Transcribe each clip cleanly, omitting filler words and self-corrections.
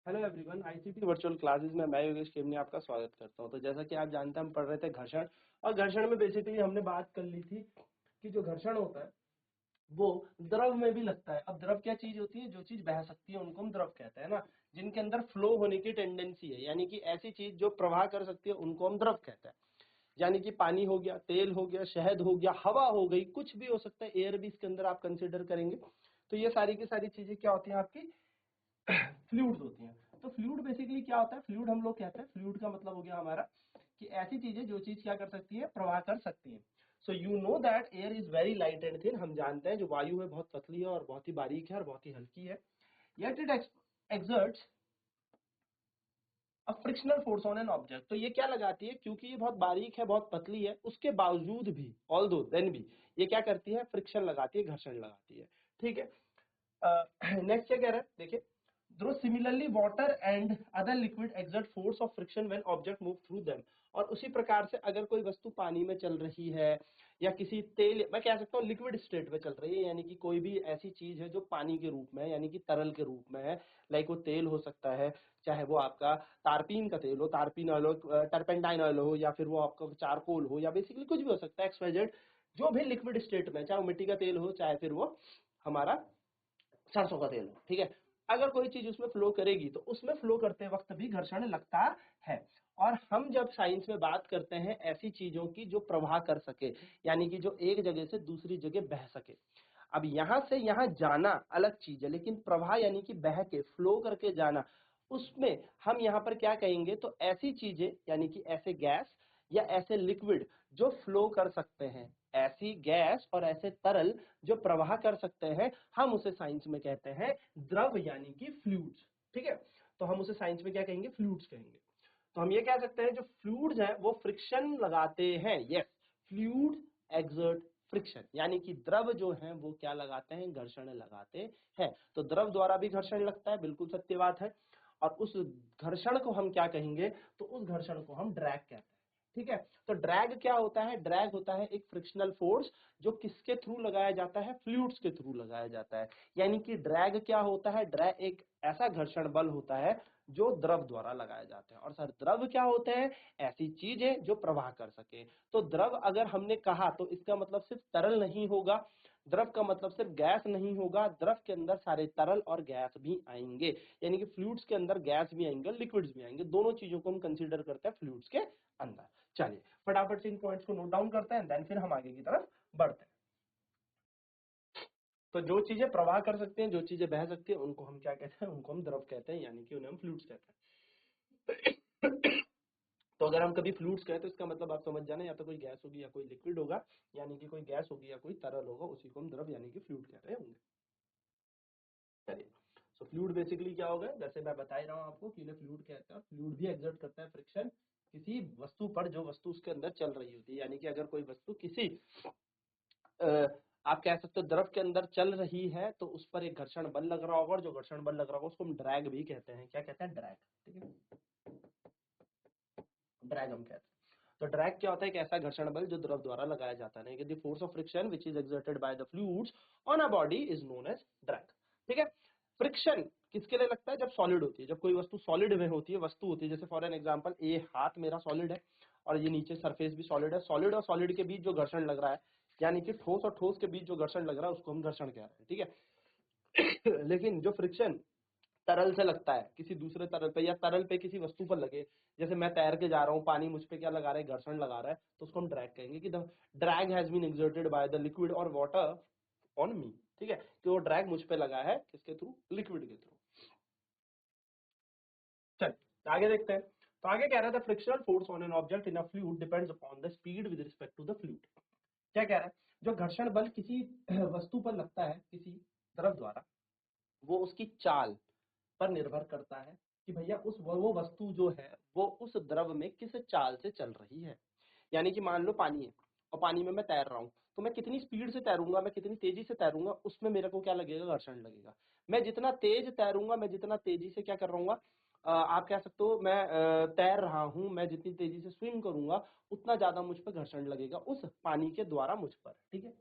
Hello everyone, ICT virtual classes में मैं योगेश केमनी आपका स्वागत करता हूं। तो जैसा कि आप जानते हैं, हम पढ़ रहे थे घर्षण। और घर्षण में बेसिकली हमने बात कर ली थी कि जो घर्षण होता है वो द्रव में भी लगता है। अब द्रव क्या चीज होती है? जो चीज बह सकती है उनको हम द्रव कहते हैं ना, जिनके अंदर फ्लो होने की टेंडेंसी है, यानी कि ऐसी चीज जो प्रवाह कर सकती है उनको हम द्रव कहते हैं। यानी कि पानी हो गया, तेल हो गया, शहद हो गया, हवा हो गई, कुछ भी हो सकता है, एयर भी इसके अंदर आप कंसिडर करेंगे। तो ये सारी की सारी चीजें क्या होती हैं? आपकी फ्लूइड्स होती हैं। तो फ्लूइड बेसिकली क्या होता है? फ्लूइड हम लोग कहते हैं, फ्लूइड का मतलब हो गया हमारा कि ऐसी चीजें जो चीज क्या कर सकती है? प्रवाह कर सकती है। So you know that air is very light and thin. हम जानते हैं जो वायु है बहुत पतली है और बहुत ही बारीक है और बहुत ही हल्की है। Yet it exerts a frictional force on an object. तो ये क्या लगाती है? क्योंकि ये बहुत बारीक है, बहुत पतली है, उसके बावजूद भी, ऑल्दो देन भी, ये क्या करती है? फ्रिक्शन लगाती है, घर्षण लगाती है। ठीक है। नेक्स्ट क्या कह रहा है? देखिए, though similarly water and other liquid exert force of friction when object move through them। और उसी प्रकार से अगर कोई वस्तु पानी में चल रही है या किसी तेल, मैं कह सकता हूँ लिक्विड स्टेट में चल रही है, यानी कि कोई भी ऐसी चीज है जो पानी के रूप में है, यानी कि तरल के रूप में है। लाइक वो तेल हो सकता है, चाहे वो आपका तारपीन का तेल हो, तारपीन ऑयल हो, टर्पेंटाइन ऑयल हो, या फिर वो आपका चारकोल हो, या बेसिकली कुछ भी हो सकता है, एक्सवाइजेड। जो भी लिक्विड स्टेट में, चाहे वो मिट्टी का तेल हो, चाहे फिर वो हमारा सरसों का तेल हो, ठीक है। अगर कोई चीज उसमें फ्लो करेगी तो उसमें फ्लो करते वक्त भी घर्षण लगता है। और हम जब साइंस में बात करते हैं ऐसी चीजों की जो प्रवाह कर सके, यानी कि जो एक जगह से दूसरी जगह बह सके। अब यहां से यहां जाना अलग चीज है, लेकिन प्रवाह यानी कि बह के फ्लो करके जाना, उसमें हम यहां पर क्या कहेंगे? तो ऐसी चीजें, यानी कि ऐसे गैस या ऐसे लिक्विड जो फ्लो कर सकते हैं, ऐसी गैस और ऐसे तरल जो प्रवाह कर सकते हैं, हम उसे साइंस में कहते हैं द्रव, यानी कि फ्लूइड्स। ठीक है। तो हम उसे साइंस में क्या कहेंगे? फ्लूइड्स कहेंगे। तो हम ये कह सकते हैं जो फ्लूइड्स हैं वो फ्रिक्शन लगाते हैं। यस, फ्लूइड एक्सर्ट फ्रिक्शन, यानी कि द्रव जो हैं वो क्या लगाते हैं? घर्षण लगाते हैं। तो द्रव द्वारा भी घर्षण लगता है, बिल्कुल सत्य बात है। और उस घर्षण को हम क्या कहेंगे? तो उस घर्षण को हम ड्रैग कहते हैं। ठीक है। तो ड्रैग क्या होता है? ड्रैग होता है एक फ्रिक्शनल फोर्स जो किसके थ्रू लगाया जाता है? फ्लूइड्स के थ्रू लगाया जाता है। यानी कि ड्रैग क्या होता है? ड्रैग एक ऐसा घर्षण बल होता है जो द्रव द्वारा लगाए जाते हैं। और सर, द्रव क्या होते हैं? ऐसी चीजें जो प्रवाह कर सके। तो द्रव अगर हमने कहा तो इसका मतलब सिर्फ तरल नहीं होगा, द्रव का मतलब सिर्फ गैस नहीं होगा, द्रव के अंदर सारे तरल और गैस भी आएंगे। यानी कि फ्लूइड्स के अंदर गैस भी आएंगे, लिक्विड्स भी आएंगे, दोनों चीजों को हम कंसीडर करते हैं फ्लूइड्स के अंदर। चलिए फटाफट से इन पॉइंट्स को नोट डाउन करते हैं, देन फिर हम आगे की तरफ बढ़ते हैं। तो जो चीजें प्रवाह कर सकते हैं, जो चीजें बह सकती हैं, उनको हम क्या कहते हैं? उनको हम द्रव कहते हैं, यानी कि उन्हें हम फ्लूइड्स कहते हैं। तो अगर हम कभी फ्लूइड्स कहें तो इसका मतलब आप समझ जाना, या तो कोई गैस होगी या कोई लिक्विड होगा, यानी कि कोई गैस होगी या कोई तरल होगा, उसी को हम द्रव यानी कि फ्लूइड कह रहे होंगे। चलिए, सो फ्लूइड बेसिकली क्या होगा? जैसे मैं बता ही रहा हूँ आपको कि इन्हें फ्लूइड कहते हैं। फ्लूइड भी एक्सर्ट करता है फ्रिक्शन किसी वस्तु पर जो वस्तु उसके अंदर चल रही होती है। यानी कि अगर कोई वस्तु किसी आप कह सकते हो द्रव के अंदर चल रही है तो उस पर एक घर्षण बल लग रहा होगा, और जो घर्षण बल लग रहा होगा उसको हम ड्रैग भी कहते हैं। क्या कहते हैं? ड्रैग। ठीक है, ड्रैग हम कहते हैं। तो ड्रैग क्या होता है? एक ऐसा घर्षण बल जो द्रव द्वारा लगाया जाता है। The force of friction which is exerted by the fluids on a body is known as drag. ठीक है। फ्रिक्शन किसके लिए लगता है? जब सॉलिड होती है, जब कोई वस्तु सॉलिड में होती है, वस्तु होती है। जैसे फॉर एन एग्जांपल, ये हाथ मेरा सॉलिड है और ये नीचे सरफेस भी सॉलिड है। सॉलिड और सॉलिड के बीच जो घर्षण लग रहा है, यानी कि ठोस और ठोस के बीच जो घर्षण लग रहा है, उसको हम घर्षण कह रहे हैं। ठीक है। लेकिन जो फ्रिक्शन तरल से लगता है किसी दूसरे तरल पे, या तरल पे किसी वस्तु पर लगे, जैसे मैं तैर के जा रहा हूँ, पानी मुझ पे क्या लगा रहा है? घर्षण लगा रहा है, तो उसको हम ड्रैग कहेंगे कि the drag has been exerted by the liquid और वाटर ऑन मी। ठीक है, कि वो ड्रैग मुझ पे लगा है, किसके थ्रू? लिक्विड के थ्रू। चल आगे देखते हैं। तो आगे कह रहा था frictional force on an object in a fluid depends upon the speed with respect to the fluid. क्या कह रहा है? जो घर्षण बल किसी वस्तु पर लगता है किसी द्रव द्वारा, वो उसकी चाल पर निर्भर करता है कि भैया उस वो वस्तु जो है वो उस द्रव में किस चाल से चल रही है। यानी कि मान लो पानी है और पानी में मैं तैर रहा हूँ, तो मैं कितनी स्पीड से तैरूंगा, मैं कितनी तेजी से तैरूंगा, उसमें मेरे को क्या लगेगा? घर्षण लगेगा। मैं जितना तेज तैरूंगा, मैं जितना तेजी से क्या कर रहा हूँ, आप कह सकते हो मैं तैर रहा हूं, मैं जितनी तेजी से स्विम करूंगा उतना ज्यादा मुझ पर घर्षण लगेगा उस पानी के द्वारा मुझ पर। ठीक है।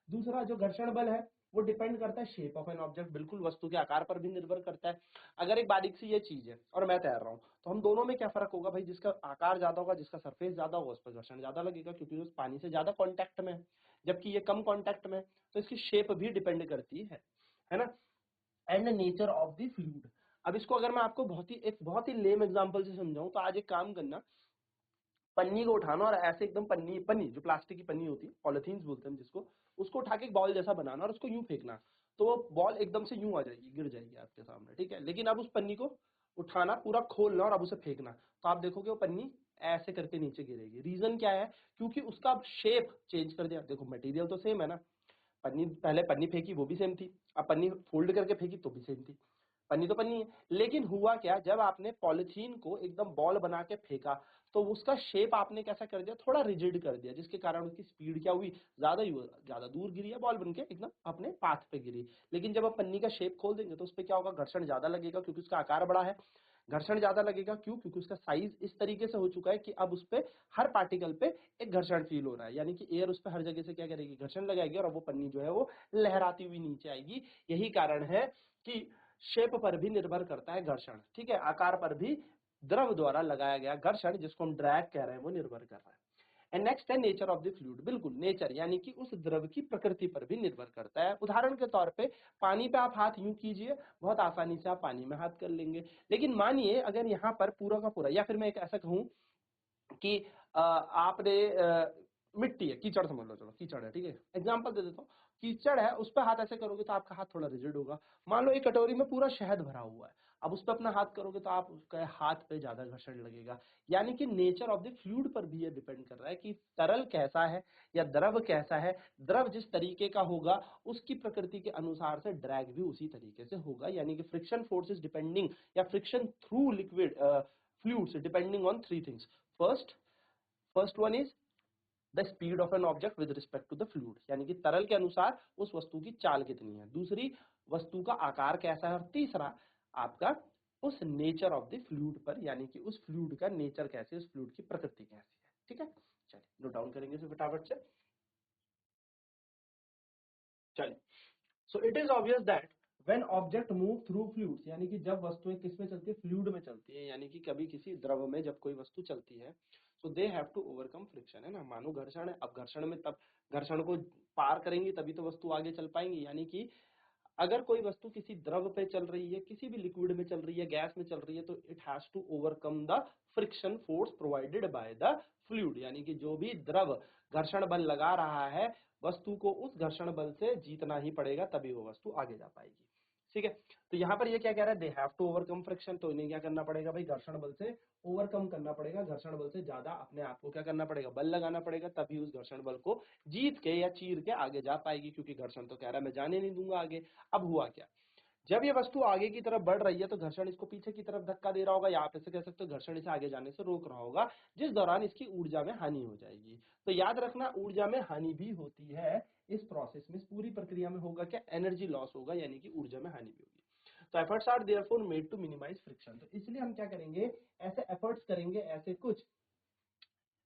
दूसरा जो घर्षण बल है वो डिपेंड करता है शेप ऑफ एन ऑब्जेक्ट, बिल्कुल वस्तु के आकार पर भी निर्भर करता है। अगर एक बारीक सी ये चीज है और मैं तैर रहा हूँ, तो हम दोनों में क्या फर्क होगा भाई, जिसका आकार ज्यादा होगा, जिसका सरफेस ज्यादा होगा, उस पर घर्षण ज्यादा लगेगा क्योंकि उस पानी से ज्यादा कांटेक्ट में है, जबकि ये कम कांटेक्ट में है, तो इसकी शेप भी डिपेंड करती है ना। And nature of the fluid. अब इसको अगर मैं आपको बहुत ही लेम एग्जांपल से समझाऊं, तो आज एक काम करना, पन्नी को उठाना और ऐसे एकदम पन्नी पन्नी जो प्लास्टिक की पन्नी होती है, पॉलिथीन बोलते हैं जिसको, उसको उठा के एक बॉल जैसा बनाना और उसको यूं फेंकना, तो वो बॉल एकदम से यूं आ जाएगी, गिर जाएगी आपके सामने, ठीक है। लेकिन अब उस पन्नी को उठाना, पूरा खोलना और अब उसे फेंकना, तो आप देखोगे वो पन्नी ऐसे करके नीचे गिरेगी। रीजन क्या है, क्योंकि उसका शेप चेंज कर दिया। देखो मटेरियल तो सेम है ना, पन्नी, पहले पन्नी फेंकी वो भी सेम थी, अब पन्नी फोल्ड करके फेंकी तो भी सेम थी, पन्नी तो पन्नी है। लेकिन हुआ क्या, जब आपने पॉलिथीन को एकदम बॉल बना के फेंका, तो उसका शेप आपने कैसा कर दिया, थोड़ा रिजिड कर दिया, जिसके कारण उसकी स्पीड क्या हुई, ज्यादा दूर गिरी है बॉल बनके, एकदम अपने पाथ पे गिरी। लेकिन जब आप पन्नी का शेप खोल देंगे तो उस पर क्या होगा, घर्षण ज्यादा लगेगा क्योंकि उसका आकार बड़ा है। घर्षण ज्यादा लगेगा क्यों, क्योंकि उसका साइज इस तरीके से हो चुका है कि अब उस पे हर पार्टिकल पे एक घर्षण फील हो रहा है, यानी कि एयर उस पे हर जगह से क्या करेगी, घर्षण लगाएगी, और अब वो पन्नी जो है वो लहराती हुई नीचे आएगी। यही कारण है कि शेप पर भी निर्भर करता है घर्षण, ठीक है, आकार पर भी द्रव द्वारा लगाया गया घर्षण, जिसको हम ड्रैग कह रहे हैं, वो निर्भर कर रहा है। एंड नेक्स्ट है नेचर ऑफ द फ्लूइड। बिल्कुल नेचर यानी कि उस द्रव की प्रकृति पर भी निर्भर करता है। उदाहरण के तौर पे पानी पे आप हाथ यूं कीजिए, बहुत आसानी से आप पानी में हाथ कर लेंगे। लेकिन मानिए अगर यहाँ पर पूरा का पूरा, या फिर मैं एक ऐसा कहूं कि आपने मिट्टी है, कीचड़ समझ लो, चलो कीचड़ है, ठीक है, एग्जांपल दे देता हूँ, कीचड़ है, उस पर हाथ ऐसे करोगे तो आपका हाथ थोड़ा रिजिड होगा। मान लो एक कटोरी में पूरा शहद भरा हुआ है, अब उस पर अपना हाथ करोगे तो आप उसके हाथ पे ज्यादा घर्षण लगेगा। यानी कि नेचर ऑफ द फ्लूइड पर भी ये डिपेंड कर रहा है कि तरल कैसा है या द्रव कैसा है। द्रव जिस तरीके का होगा उसकी प्रकृति के अनुसार से ड्रैग भी उसी तरीके से होगा। यानी कि फ्रिक्शन फोर्स इज डिपेंडिंग, या friction through liquid fluids depending on three things. First one is the speed of an object with respect to the fluid, यानी कि तरल के अनुसार उस वस्तु की चाल कितनी है। दूसरी, वस्तु का आकार कैसा है। और तीसरा, आपका उस नेचर ऑफ द फ्लूइड पर, यानी कि उस फ्लूइड का नेचर कैसे, उस फ्लूइड की प्रकृति कैसी है, ठीक है। चलिए नोट डाउन करेंगे इसे फटाफट से। चलिए, so it is obvious that when object move through fluids, यानी कि जब वस्तुएं किस में चलती है, फ्लूइड में चलती है, यानी कि कभी किसी द्रव में जब कोई वस्तु चलती है, so they have to overcome friction, है ना। मानो घर्षण है, अब घर्षण में तब घर्षण को पार करेंगी तभी तो वस्तु आगे चल पाएंगी। यानी कि अगर कोई वस्तु किसी द्रव पे चल रही है, किसी भी लिक्विड में चल रही है, गैस में चल रही है, तो it has to overcome the friction force provided by the fluid, यानी कि जो भी द्रव घर्षण बल लगा रहा है, वस्तु को उस घर्षण बल से जीतना ही पड़ेगा, तभी वो वस्तु आगे जा पाएगी, ठीक है। तो यहाँ पर ये क्या कह रहा है, they have to overcome friction, तो इन्हें क्या करना पड़ेगा भाई, घर्षण बल से ओवरकम करना पड़ेगा, घर्षण बल से ज्यादा अपने आप को क्या करना पड़ेगा, बल लगाना पड़ेगा, तभी उस घर्षण बल को जीत के या चीर के आगे जा पाएगी, क्योंकि घर्षण तो कह रहा है मैं जाने नहीं दूंगा आगे। अब हुआ क्या, जब ये वस्तु आगे की तरफ बढ़ रही है तो घर्षण इसको पीछे की तरफ धक्का दे रहा होगा, या आप ऐसे कह सकते हो घर्षण इसे आगे जाने से रोक रहा होगा, जिस दौरान इसकी ऊर्जा में हानि हो जाएगी। तो याद रखना, ऊर्जा में हानि भी होती है इस प्रोसेस में, इस पूरी प्रक्रिया में होगा क्या, एनर्जी लॉस होगा, यानी कि ऊर्जा में हानि भी होगी। तो efforts are therefore made to minimise friction, तो इसलिए हम क्या करेंगे, ऐसे एफर्ट्स करेंगे, ऐसे कुछ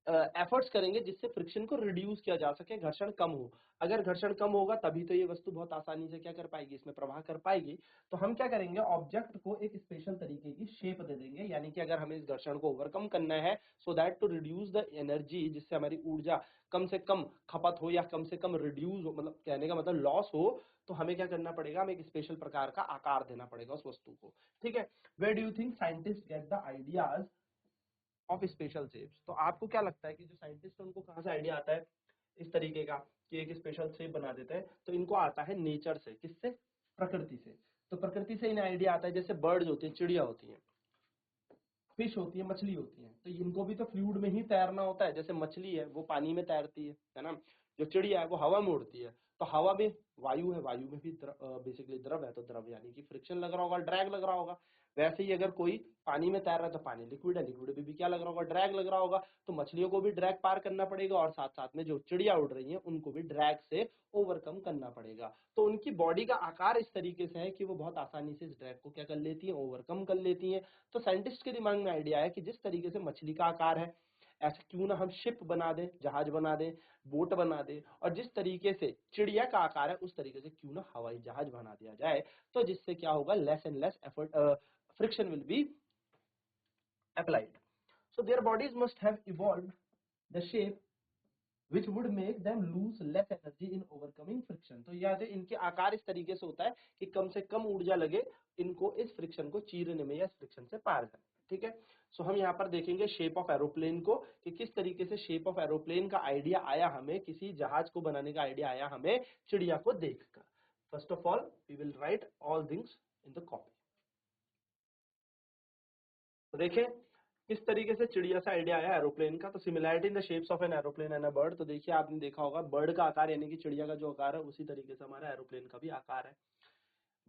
एफर्ट्स करेंगे जिससे फ्रिक्शन को रिड्यूस किया जा सके, घर्षण कम हो। अगर घर्षण कम होगा तभी तो ये वस्तु बहुत आसानी से क्या कर पाएगी, इसमें प्रवाह कर पाएगी। तो हम क्या करेंगे, ऑब्जेक्ट को एक स्पेशल तरीके की शेप दे देंगे, यानी कि अगर हमें इस घर्षण को ओवरकम करना है, so that to reduce the energy, जिससे हमारी ऊर्जा कम से कम खपत हो या कम से कम रिड्यूस हो, मतलब कहने का मतलब लॉस हो, तो हमें क्या करना पड़ेगा, हमें एक स्पेशल प्रकार का आकार देना पड़ेगा उस वस्तु को, ठीक है। Where do you think scientist get the ideas of special shapes, तो आपको क्या लगता है कि जो साइंटिस्ट है उनको कहाँ से आइडिया आता है इस तरीके का कि एक स्पेशल शेप बना देते हैं, तो इनको आता है नेचर से, किससे, प्रकृति से। तो प्रकृति से इन्हें आइडिया आता है, जैसे बर्ड्स होती हैं, चिड़िया होती हैं, फिश होती है, मछली होती है, तो इनको भी तो फ्लूइड में ही तैरना होता है। जैसे मछली है वो पानी में तैरती है ना, जो चिड़िया है वो हवा में उड़ती है, तो हवा में वायु है, वायु में भी बेसिकली द्रव है, तो द्रव यानी कि फ्रिक्शन लग रहा होगा, ड्रैग लग रहा होगा। वैसे ही अगर कोई पानी में तैर रहा है तो पानी लिक्विड है, लिक्विड में भी क्या लग रहा होगा, ड्रैग लग रहा होगा। तो मछलियों को भी ड्रैग पार करना पड़ेगा, और साथ साथ में जो चिड़िया उड़ रही है उनको भी ड्रैग से ओवरकम करना पड़ेगा। तो उनकी बॉडी का आकार इस तरीके से है कि वो बहुत आसानी से इस ड्रैग को क्या कर लेती है, ओवरकम कर लेती है। तो साइंटिस्ट के दिमाग में आइडिया है कि जिस तरीके से मछली का आकार है, ऐसा क्यों ना हम शिप बना दें, जहाज बना दें, बोट बना दें, और जिस तरीके से चिड़िया का आकार है उस तरीके से क्यों ना हवाई जहाज बना दिया जाए, तो जिससे क्या होगा, less and less effort, friction will be applied. So their bodies must have evolved the shape which would make them lose less energy in overcoming friction. तो याद है इनके आकार इस तरीके से होता है कि कम से कम ऊर्जा लगे इनको इस फ्रिक्शन को चीरने में या इस फ्रिक्शन से पार करने में. ठीक है, सो हम यहाँ पर देखेंगे शेप ऑफ एरोप्लेन को, कि किस तरीके से शेप ऑफ एरोप्लेन का आइडिया आया हमें, किसी जहाज को बनाने का आइडिया आया हमें चिड़िया को देखकर. First of all we will write all things in the copy. तो देखें किस तरीके से चिड़िया से आइडिया आया एरोप्लेन का. तो similarity in the shapes of an aeroplane and a bird. तो देखिए आपने देखा होगा बर्ड का आकार यानी कि चिड़िया का जो आकार है उसी तरीके से हमारा एरोप्लेन का भी आकार है.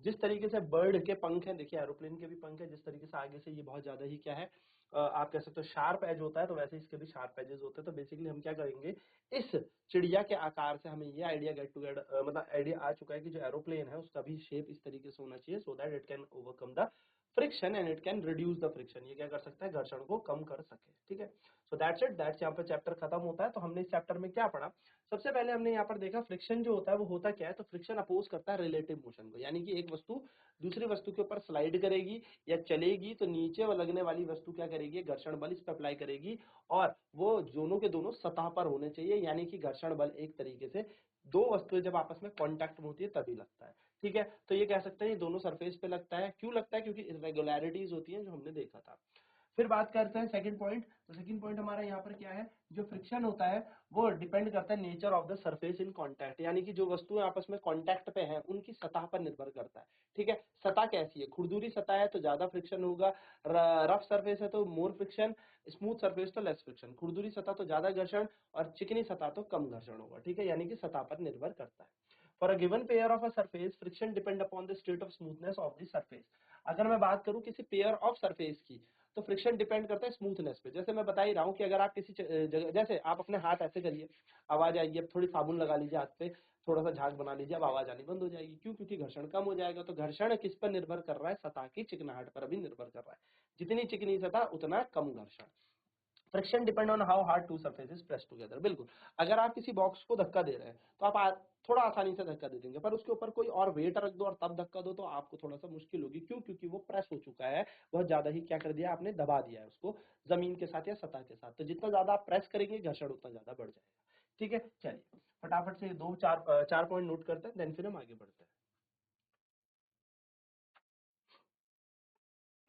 जिस तरीके से बर्ड के पंख हैं, देखिए एरोप्लेन के भी पंख है, जिस तरीके से आगे से ये बहुत ज्यादा ही क्या है, आप कह सकते हो शार्प एज होता है, तो वैसे इसके भी शार्प एजेस होते हैं. तो बेसिकली हम क्या करेंगे, इस चिड़िया के आकार से हमें ये आइडिया गेट टूगेदर, मतलब आइडिया आ चुका है कि जो एरोप्लेन है उसका भी शेप इस तरीके से होना चाहिए, so that it can overcome the friction and it can reduce the friction. ये क्या कर सकता है, घर्षण को कम कर सके. ठीक है, सो दैट्स इट, दैट्स यहाँ पर चैप्टर खत्म होता है. तो हमने इस चैप्टर में क्या पढ़ा, सबसे पहले हमने यहाँ पर देखा फ्रिक्शन जो होता है वो होता क्या है. तो फ्रिक्शन अपोज करता है रिलेटिव मोशन को, यानी कि एक वस्तु दूसरी वस्तु के ऊपर स्लाइड करेगी या चलेगी तो नीचे लगने वाली वस्तु क्या करेगी, घर्षण बल इस पर अप्लाई करेगी, और वो दोनों के दोनों सतह पर होने चाहिए. यानी कि घर्षण बल एक तरीके से दो वस्तुएं जब आपस में कांटेक्ट में होती है तभी लगता है. ठीक है, तो ये कह सकते हैं ये दोनों सरफेस पे लगता है. क्यों लगता है, क्योंकि इरेगुलरिटीज होती हैं जो हमने देखा था. फिर बात करते हैं सेकंड पॉइंट. तो सेकंड पॉइंट हमारा यहाँ पर क्या है, जो फ्रिक्शन होता है वो डिपेंड करता है nature of the surface in contact, यानी कि जो वस्तुएं आपस में कांटेक्ट पे हैं उनकी सतह पर निर्भर करता है. ठीक है, सतह कैसी है, खुरदुरी सतह है तो ज्यादा फ्रिक्शन होगा, रफ सरफेस है तो मोर फ्रिक्शन, स्मूथ सरफेस तो लेस फ्रिक्शन. खुरदुरी सतह तो ज्यादा घर्षण और चिकनी सतह तो कम घर्षण होगा. ठीक है, यानी कि सतह पर निर्भर करता है. For a given pair of a surface friction depend upon the state of smoothness of the surface. अगर मैं बात करूं किसी पेयर ऑफ सरफेस की, तो फ्रिक्शन डिपेंड करता है स्मूथनेस पे. जैसे मैं बता ही रहा हूँ कि अगर आप किसी जगह, जैसे आप अपने हाथ ऐसे करिए, आवाज आएगी, अब थोड़ी साबुन लगा लीजिए हाथ पे, थोड़ा सा झाग बना लीजिए, अब आवाज आनी बंद हो जाएगी. क्यों, क्योंकि घर्षण कम हो जाएगा. तो घर्षण किस पर निर्भर कर रहा है, सतह की चिकनाहट पर भी निर्भर कर रहा है. जितनी चिकनी सतह उतना कम घर्षण. Friction depend on how hard to surfaces press together. बिल्कुल, अगर आप किसी बॉक्स को धक्का दे रहे हैं तो आप थोड़ा आसानी से धक्का दे देंगे, पर उसके ऊपर कोई और वेट रख दो और तब धक्का दो तो आपको थोड़ा सा मुश्किल होगी. क्यों, क्योंकि वो प्रेस हो चुका है, बहुत ज्यादा ही क्या कर दिया आपने, दबा दिया है उसको जमीन के साथ या सतह के साथ. तो जितना ज्यादा आप प्रेस करेंगे घर्षण उतना ज्यादा बढ़ जाएगा. ठीक है, चलिए फटाफट से दो चार पॉइंट नोट करते हैं, देन फिर हम आगे बढ़ते हैं.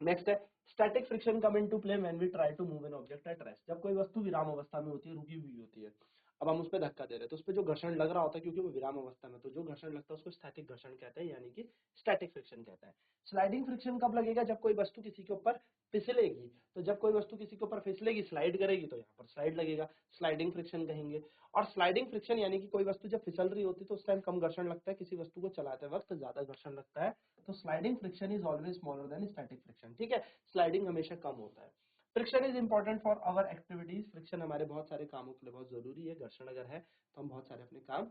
नेक्स्ट है static friction come into play when we try to move an object at rest. जब कोई वस्तु विराम अवस्था में होती है, रुकी हुई होती है, अब हम उस पर धक्का दे रहे हैं तो उस पर जो घर्षण लग रहा होता है क्योंकि वो विराम अवस्था में, तो जो घर्षण लगता है उसको स्टैटिक घर्षण कहते हैं, यानी कि स्टैटिक फ्रिक्शन कहते हैं. स्लाइडिंग फ्रिक्शन कब लगेगा, जब कोई वस्तु किसी के ऊपर फिसलेगी. तो जब कोई वस्तु किसी के ऊपर फिसलेगी, स्लाइड करेगी, तो यहाँ पर स्लाइड लगेगा, स्लाइडिंग फ्रिक्शन कहेंगे. और स्लाइडिंग फ्रिक्शन यानी कि कोई वस्तु जब फिसल रही होती है तो उस टाइम कम घर्षण लगता है, किसी वस्तु को चलाते वक्त ज्यादा घर्षण लगता है. तो sliding friction is always smaller than static friction. ठीक है, स्लाइडिंग हमेशा कम होता है. Friction is important for our activities. Friction हमारे बहुत सारे कामों के लिए बहुत जरूरी है. घर्षण अगर है तो हम बहुत सारे अपने काम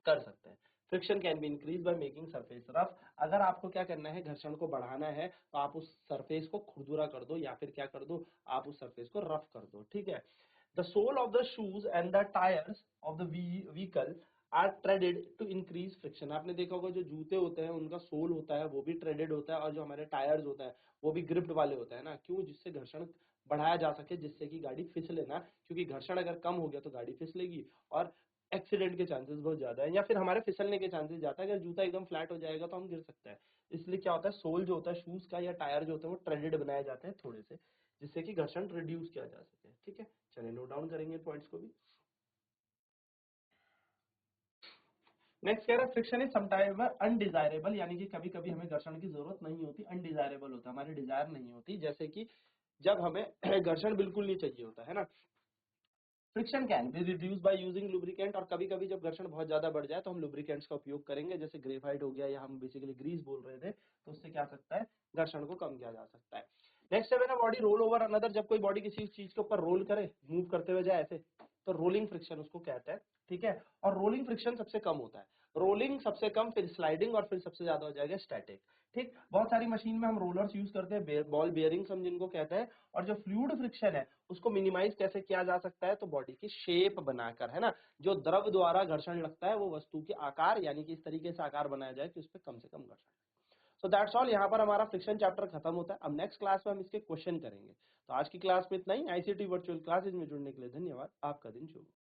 कर सकते हैं. Friction can be increase by making surface rough. अगर आपको क्या करना है, घर्षण को बढ़ाना है, तो आप उस सरफेस को खुरदुरा कर दो या फिर क्या कर दो, आप उस सरफेस को रफ कर दो. ठीक है, the sole of the shoes and the tyres of the vehicle are treaded to increase friction. आपने देखा होगा जो जूते होते हैं उनका सोल होता है वो भी ट्रेडेड होता है, और जो हमारे टायर्स होता है वो भी ग्रिप्ड वाले होते हैं ना. क्यों, जिससे घर्षण बढ़ाया जा सके, जिससे कि गाड़ी फिसले ना. क्योंकि घर्षण अगर कम हो गया तो गाड़ी फिसलेगी और एक्सीडेंट के चांसेस बहुत ज्यादा है, या फिर हमारे फिसलने के चांसेस ज्यादा है. अगर जूता एकदम फ्लैट हो जाएगा तो हम गिर सकते हैं. इसलिए क्या होता है, सोल जो होता है शूज का या टायर जो होते हैं वो ट्रेडेड बनाए जाते हैं थोड़े से, जिससे कि घर्षण रिड्यूस किया जा सके. ठीक है, चलिए नोट डाउन करेंगे पॉइंट्स को भी. नेक्स्ट कह रहा है फ्रिक्शन इज समटाइम अनडिजायरेबल, यानी कि कभी कभी हमें घर्षण की जरूरत नहीं होती, अनडिजायरेबल होता है, हमारी डिजायर नहीं होती. जैसे कि जब हमें घर्षण बिल्कुल नहीं चाहिए होता है ना. Friction can be reduce by using lubricant. और कभी कभी जब घर्षण बहुत ज्यादा बढ़ जाए तो हम लुब्रिकेंट्स का उपयोग करेंगे, जैसे ग्रेफाइट हो गया या हम बेसिकली ग्रीस बोल रहे थे, तो उससे क्या सकता है, घर्षण को कम किया जा सकता है. नेक्स्ट है बॉडी रोल ओवर अनदर. जब कोई बॉडी किसी चीज के ऊपर रोल करे, मूव करते हुए जाए ऐसे, तो रोलिंग फ्रिक्शन उसको कहते हैं. ठीक है, और रोलिंग फ्रिक्शन सबसे कम होता है. रोलिंग सबसे कम, फिर स्लाइडिंग और फिर सबसे ज्यादा हो जाएगा स्टैटिक। ठीक, बहुत सारी मशीन में हम रोलर्स यूज करते हैं, बॉल बेयरिंग्स हम जिनको कहते हैं, और जो फ्लूइड फ्रिक्शन है उसको मिनिमाइज कैसे किया जा सकता है, तो बॉडी की शेप बनाकर, है ना, जो द्रव द्वारा घर्षण लगता है वो वस्तु के आकार यानी कि इस तरीके से आकार बनाया जाए कि उस पर कम से कम घर्षण। सो दैट्स ऑल, यहाँ पर हमारा फ्रिक्शन चैप्टर खत्म होता है। अब नेक्स्ट क्लास में हम इसके क्वेश्चन करेंगे। तो आज की क्लास में इतना ही। आईसीटी वर्चुअल क्लासेज में जुड़ने के लिए धन्यवाद। आपका दिन शुभ हो।